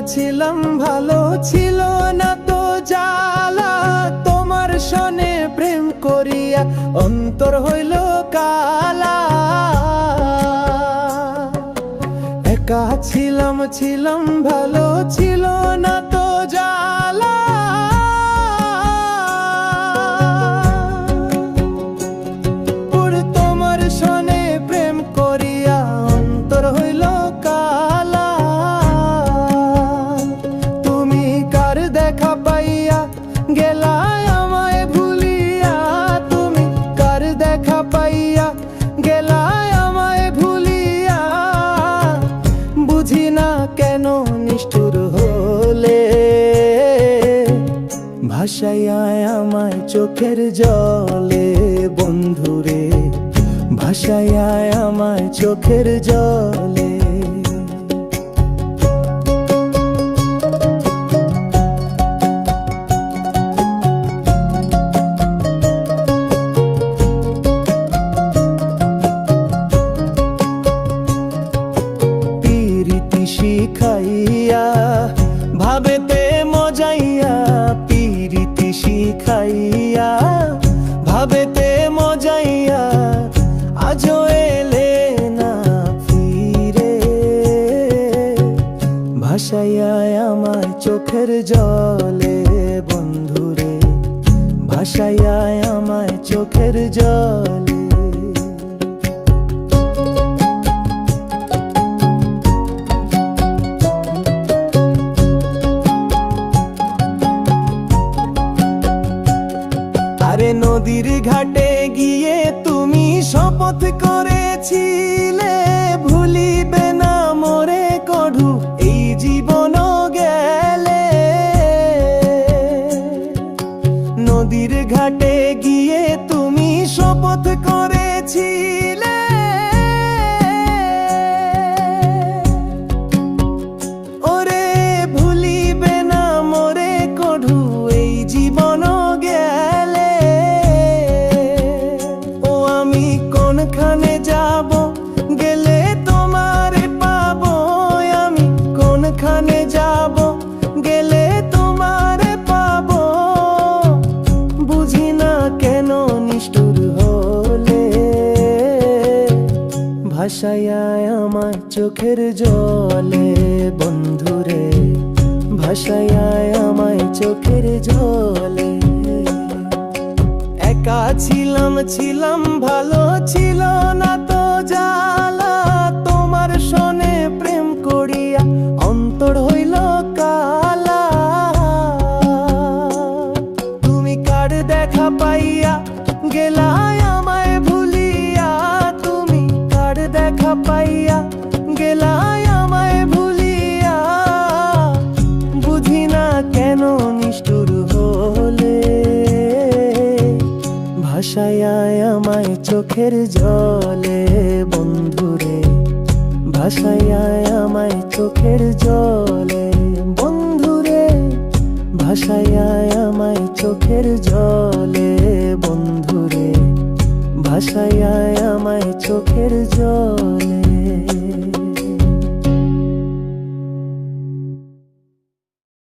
ছিলাম ভালো, ছিল না তো জ্বালা। তোমার সনে প্রেম করিয়া অন্তর হইল কালা। একা ছিলাম ভালো, ছিল না তো জ্বালা। তোমার সনে প্রেম করিয়া অন্তর হইল কালা। তুমি কার দেখা পাইয়া গেলায় আমায় ভুলিয়া। তুমি কার দেখা পাইয়া গেলায় আমায় ভুলিয়া। বুঝি না কেন নিষ্ঠুর হলে, ভাসাইয়া আমায় চোখের জলে। বন্ধুরে ভাসাইয়া আমায় চোখের জলে। প্রীতি শিখাইয়া ভাবেতে মজাইয়া। প্রীতি শিখাইয়া ভাবেতে মজাইয়া। আজও এলে না ফিরে, ভাসাইয়া আমায় চোখের জলে। বন্ধুরে ভাসাইয়া আমায় চোখের জলে। আরে নদীর ঘাটে গিয়ে তুমি শপথ করেছিলে, ভুলিবে না মোরে কঢু এই জীবন গেলে। নদীর ঘাটে গিয়ে তুমি শপথ করেছিলে, ওরে ভুলিবে না মোরে কঢু এই জীবন গেলে। কোনখানে যাব গেলে তোমারে পাবো। আমি কোনখানে যাব গেলে তোমারে পাবো। বুঝি না কেন নিষ্ঠুর হলে, ভাসাইয়া আমায় চোখের জলে। বন্ধুরে ভাসাইয়া আমায় চোখের জলে। একা ছিলাম ভালো, ছিল না তো জ্বালা। তোমার সনে প্রেম করিয়া অন্তর হইল কালা। তুমি কার দেখা পাইয়া গেলায় আমায় ভুলিয়া। তুমি কার দেখা পাইয়া গেলায় আমায় ভুলিয়া। বুঝি না কেন নিষ্ঠুর হলে, ভাসাইয়া আমায় চোখের জলে। বন্ধুরে ভাসাইয়া আমায় চোখের জলে। বন্ধুরে ভাসাইয়া আমায় চোখের জলে। বন্ধুরে ভাসাইয়া আমায় চোখের জলে।